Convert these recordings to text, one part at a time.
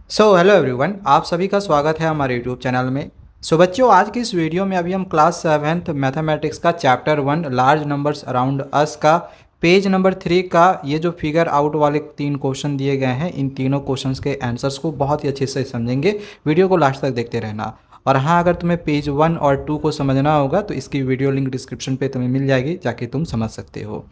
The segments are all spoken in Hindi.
हेलो एवरीवन, आप सभी का स्वागत है हमारे यूट्यूब चैनल में। बच्चों, आज की इस वीडियो में अभी हम क्लास 7th मैथमेटिक्स का chapter 1 large numbers around us का पेज नंबर 3 का ये जो फिगर आउट वाले 3 क्वेश्चन दिए गए हैं, इन तीनों क्वेश्चंस के आंसर्स को बहुत ही अच्छे से समझेंगे। वीडियो को लास्ट तक देखते रहना। और हाँ, अगर तुम्हें पेज 1 और 2 को समझना होगा तो इसकी वीडियो लिंक डिस्क्रिप्शन पर तुम्हें मिल जाएगी, जाके तुम समझ सकते हो।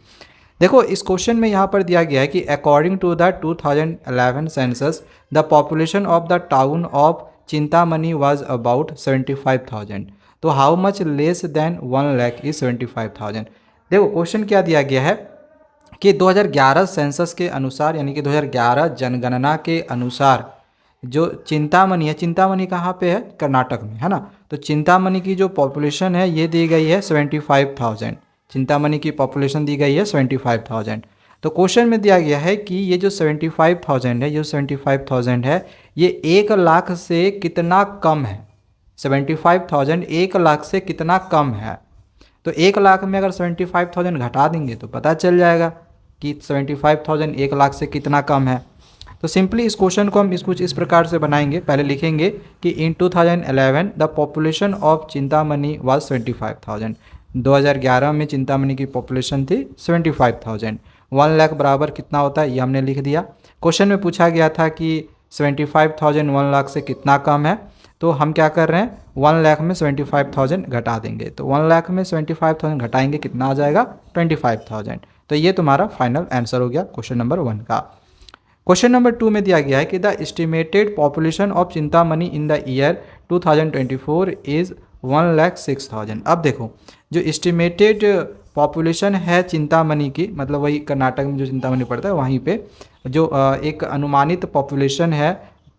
देखो, इस क्वेश्चन में यहाँ पर दिया गया है कि according to the 2011 census the population of the town of Chintamani was about 75,000। तो how much less than 1 lakh is 75,000। देखो, क्वेश्चन क्या दिया गया है कि 2011 सेंसस के अनुसार, यानी कि 2011 जनगणना के अनुसार जो चिंतामणि है, चिंतामणि कहाँ पे है? कर्नाटक में, है ना। तो चिंतामणि की जो पॉपुलेशन है ये दी गई है 75,000। चिंतामणि की पॉपुलेशन दी गई है 75,000। तो क्वेश्चन में दिया गया है कि ये जो 75,000 है, ये 75,000 है, ये 1 लाख से कितना कम है। 75,000 1 लाख से कितना कम है। तो 1 लाख में अगर 75,000 घटा देंगे तो पता चल जाएगा कि 75,000 1 लाख से कितना कम है। तो सिंपली इस क्वेश्चन को हम कुछ इस प्रकार से बनाएंगे। पहले लिखेंगे कि इन 2011 the population of Chintamani was 75,000। 2011 में चिंतामणि की पॉपुलेशन थी 75,000। 1 लाख बराबर कितना होता है, ये हमने लिख दिया। क्वेश्चन में पूछा गया था कि 75,000 1 लाख से कितना कम है, तो हम क्या कर रहे हैं, 1 लाख में 75,000 घटा देंगे। तो 1 लाख में 75,000 घटाएंगे, कितना आ जाएगा? 25,000। तो ये तुम्हारा फाइनल आंसर हो गया क्वेश्चन नंबर 1 का। क्वेश्चन नंबर 2 में दिया गया है कि the estimated population of Chintamani in the year 2024 is 1,06,000। अब देखो, जो एस्टिमेटेड पॉपुलेशन है चिंतामणि की, मतलब वही कर्नाटक में जो चिंतामणि पड़ता है वहीं पे जो एक अनुमानित पॉपुलेशन है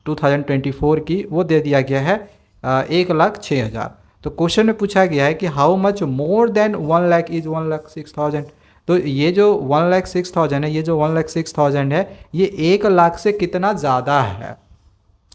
2024 की, वो दे दिया गया है 1,06,000। तो क्वेश्चन में पूछा गया है कि how much more than 1 lakh is 1,06,000। तो ये जो 1,06,000 है, ये जो 1,06,000 है, ये 1 लाख से कितना ज़्यादा है।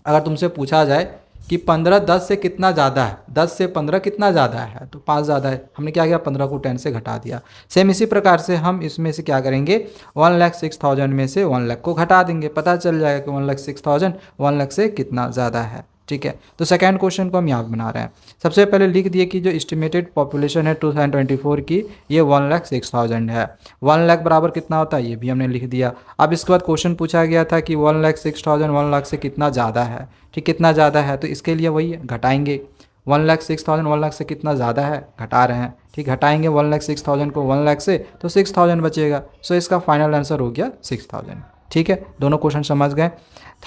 अगर तुमसे पूछा जाए कि 15 10 से कितना ज़्यादा है, 10 से 15 कितना ज़्यादा है, तो 5 ज़्यादा है। हमने क्या किया, 15 को 10 से घटा दिया। सेम इसी प्रकार से हम इसमें से क्या करेंगे, 1,06,000 में से 1 लाख को घटा देंगे, पता चल जाएगा कि 1,06,000 1 लाख से कितना ज़्यादा है। ठीक है, तो सेकंड क्वेश्चन को हम यहाँ पे बना रहे हैं। सबसे पहले लिख दिए कि जो एस्टिमेटेड पॉपुलेशन है 2024 की, ये 1,06,000 है। 1 लाख बराबर कितना होता है, ये भी हमने लिख दिया। अब इसके बाद क्वेश्चन पूछा गया था कि 1,06,000 1 लाख से कितना ज़्यादा है। ठीक, कितना ज़्यादा है, तो इसके लिए वही घटाएंगे। 1,06,000 1 लाख से कितना ज़्यादा है, घटा रहे हैं। ठीक, घटाएंगे 1,06,000 को 1 लाख से, तो 6,000 बचेगा। सो इसका फाइनल आंसर हो गया 6,000। ठीक है, दोनों क्वेश्चन समझ गए।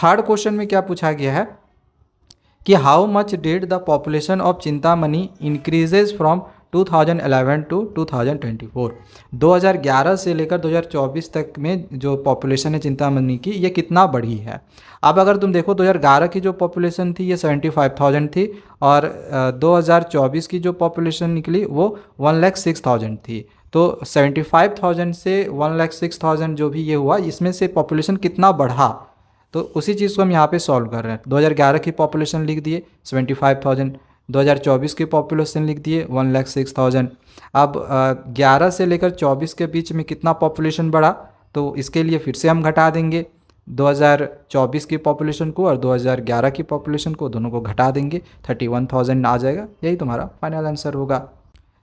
थर्ड क्वेश्चन में क्या पूछा गया है कि how much did the population of Chintamani increases from 2011 to 2024। 2011 से लेकर 2024 तक में जो पॉपुलेशन है चिंतामणि की, ये कितना बढ़ी है। अब अगर तुम देखो, 2011 की जो पॉपुलेशन थी ये 75,000 थी, और 2024 की जो पॉपुलेशन निकली वो 1,06,000 थी। तो 75,000 से 1,06,000 जो भी ये हुआ, इसमें से पॉपुलेशन कितना बढ़ा, तो उसी चीज़ को हम यहाँ पे सॉल्व कर रहे हैं। 2011 की पॉपुलेशन लिख दिए 75,000, 2024 की पॉपुलेशन लिख दिए 1,06,000। अब 11 से लेकर 24 के बीच में कितना पॉपुलेशन बढ़ा, तो इसके लिए फिर से हम घटा देंगे 2024 की पॉपुलेशन को और 2011 की पॉपुलेशन को, दोनों को घटा देंगे, 31,000 आ जाएगा। यही तुम्हारा फाइनल आंसर होगा।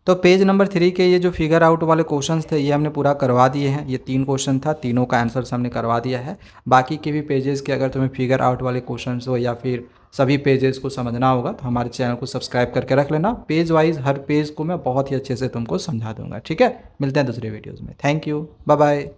तो पेज नंबर 3 के ये जो फिगर आउट वाले क्वेश्चंस थे, ये हमने पूरा करवा दिए हैं। ये 3 क्वेश्चन था, तीनों का आंसर हमने करवा दिया है। बाकी के भी पेजेस के अगर तुम्हें फिगर आउट वाले क्वेश्चंस हो या फिर सभी पेजेस को समझना होगा, तो हमारे चैनल को सब्सक्राइब करके रख लेना। पेज वाइज हर पेज को मैं बहुत ही अच्छे से तुमको समझा दूंगा। ठीक है, मिलते हैं दूसरे वीडियोज़ में। Thank you, bye bye.